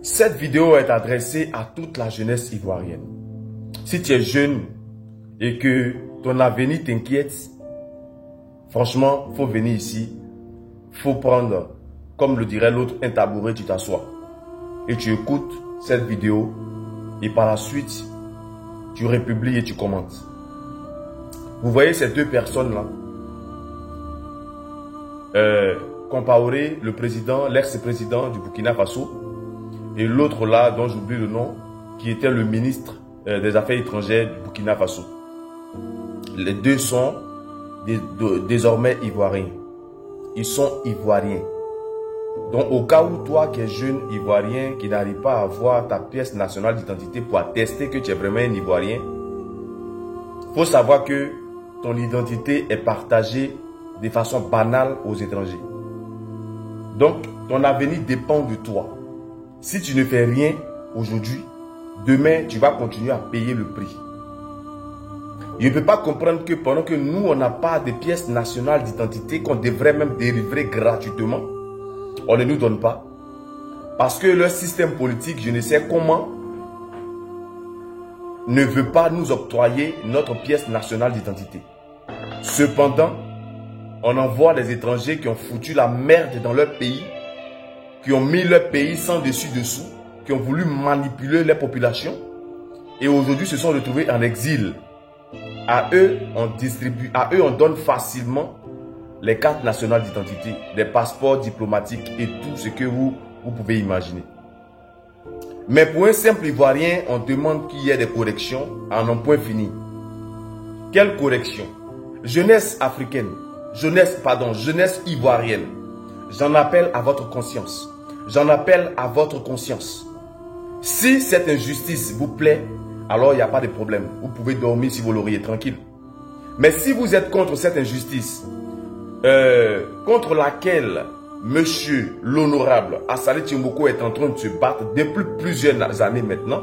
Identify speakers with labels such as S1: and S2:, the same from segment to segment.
S1: Cette vidéo est adressée à toute la jeunesse ivoirienne. Si tu es jeune et que ton avenir t'inquiète, franchement, il faut venir ici. Il faut prendre, comme le dirait l'autre, un tabouret, tu t'assois. Et tu écoutes cette vidéo. Et par la suite, tu republies et tu commentes. Vous voyez ces deux personnes-là. Compaoré, le président, l'ex-président du Burkina Faso. Et l'autre là, dont j'oublie le nom, qui était le ministre des Affaires étrangères du Burkina Faso. Les deux sont désormais ivoiriens. Ils sont ivoiriens. Donc au cas où toi qui es jeune ivoirien, qui n'arrive pas à avoir ta pièce nationale d'identité pour attester que tu es vraiment un ivoirien, il faut savoir que ton identité est partagée de façon banale aux étrangers. Donc ton avenir dépend de toi. Si tu ne fais rien aujourd'hui, demain, tu vas continuer à payer le prix. Je ne peux pas comprendre que pendant que nous, on n'a pas de pièces nationales d'identité qu'on devrait même délivrer gratuitement, on ne nous donne pas. Parce que leur système politique, je ne sais comment, ne veut pas nous octroyer notre pièce nationale d'identité. Cependant, on envoie des étrangers qui ont foutu la merde dans leur pays, qui ont mis leur pays sans dessus-dessous, qui ont voulu manipuler les populations et aujourd'hui se sont retrouvés en exil. À eux, on distribue, à eux, on donne facilement les cartes nationales d'identité, les passeports diplomatiques et tout ce que vous pouvez imaginer. Mais pour un simple Ivoirien, on demande qu'il y ait des corrections en un point fini. Quelle correction? Jeunesse africaine, jeunesse ivoirienne. J'en appelle à votre conscience. J'en appelle à votre conscience. Si cette injustice vous plaît, alors il n'y a pas de problème. Vous pouvez dormir si vous l'auriez tranquille. Mais si vous êtes contre cette injustice, contre laquelle monsieur l'honorable Assali Timboko est en train de se battre depuis plusieurs années maintenant,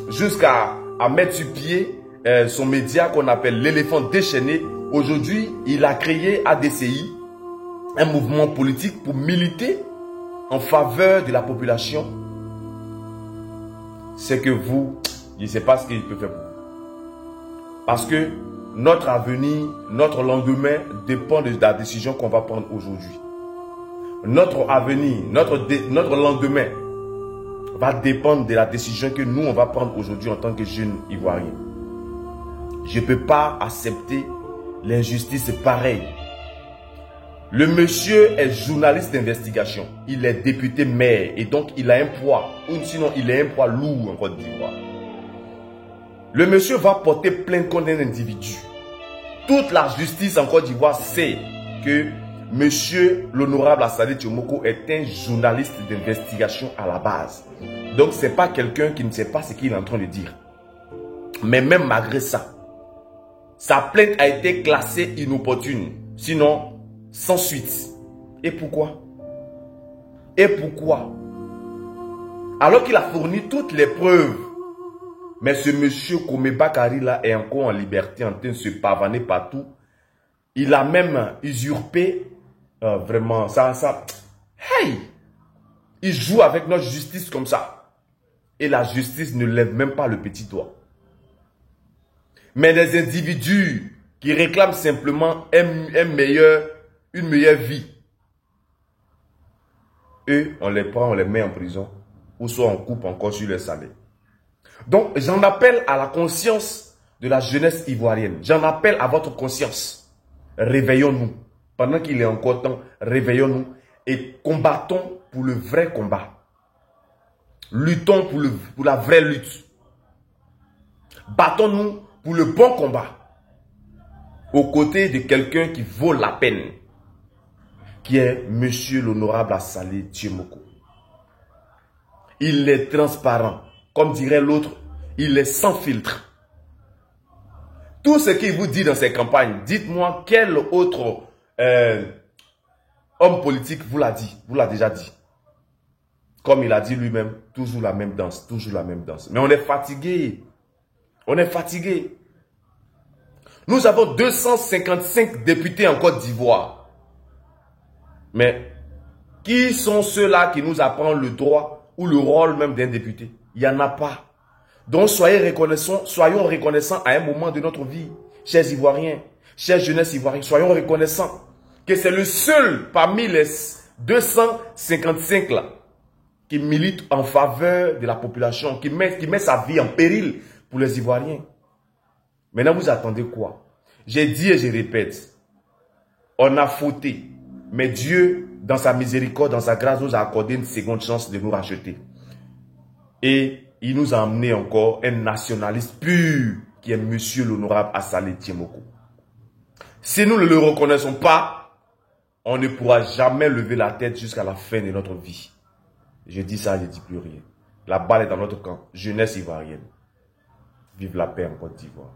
S1: jusqu'à mettre sur pied son média qu'on appelle l'éléphant déchaîné. Aujourd'hui, il a créé ADCI, un mouvement politique pour militer en faveur de la population. C'est que vous, je ne sais pas ce qu'il peut faire pour vous. Parce que notre avenir, notre lendemain dépend de la décision qu'on va prendre aujourd'hui. Notre avenir, notre lendemain va dépendre de la décision que nous, on va prendre aujourd'hui en tant que jeunes Ivoiriens. Je ne peux pas accepter l'injustice pareille. Le monsieur est journaliste d'investigation. Il est député maire et donc il a un poids. Ou sinon, il a un poids lourd en Côte d'Ivoire. Le monsieur va porter plainte contre un individu. Toute la justice en Côte d'Ivoire sait que monsieur l'honorable Assali Timboko est un journaliste d'investigation à la base. Donc, ce n'est pas quelqu'un qui ne sait pas ce qu'il est en train de dire. Mais même malgré ça, sa plainte a été classée inopportune. Sinon, sans suite. Et pourquoi? Et pourquoi? Alors qu'il a fourni toutes les preuves. Mais ce monsieur Kome Bakari là est encore en liberté, en train de se pavaner partout. Il a même usurpé vraiment ça. Hey! Il joue avec notre justice comme ça. Et la justice ne lève même pas le petit doigt. Mais des individus qui réclament simplement une meilleure vie. Eux, on les prend, on les met en prison. Ou soit on coupe encore sur leur salaire. Donc, j'en appelle à la conscience de la jeunesse ivoirienne. J'en appelle à votre conscience. Réveillons-nous. Pendant qu'il est encore temps, réveillons-nous et combattons pour le vrai combat. Luttons pour la vraie lutte. Battons-nous pour le bon combat. Aux côtés de quelqu'un qui vaut la peine. Qui est monsieur l'honorable Assali Timboko. Il est transparent. Comme dirait l'autre, il est sans filtre. Tout ce qu'il vous dit dans ses campagnes, dites-moi quel autre homme politique vous l'a dit, vous l'a déjà dit. Comme il a dit lui-même, toujours la même danse, toujours la même danse. Mais on est fatigué. On est fatigué. Nous avons 255 députés en Côte d'Ivoire. Mais qui sont ceux-là qui nous apprennent le droit ou le rôle même d'un député. Il n'y en a pas. Donc soyons reconnaissants à un moment de notre vie, chers Ivoiriens, chers jeunesse ivoirienne, soyons reconnaissants que c'est le seul parmi les 255 là qui milite en faveur de la population, qui met sa vie en péril pour les Ivoiriens. Maintenant, vous attendez quoi? J'ai dit et je répète, on a fauté, mais Dieu, dans sa miséricorde, dans sa grâce, nous a accordé une seconde chance de nous racheter. Et il nous a amené encore un nationaliste pur, qui est Monsieur l'honorable Assalé Tiemoko. Si nous ne le reconnaissons pas, on ne pourra jamais lever la tête jusqu'à la fin de notre vie. Je dis ça, je ne dis plus rien. La balle est dans notre camp. Jeunesse ivoirienne. Vive la paix en Côte d'Ivoire.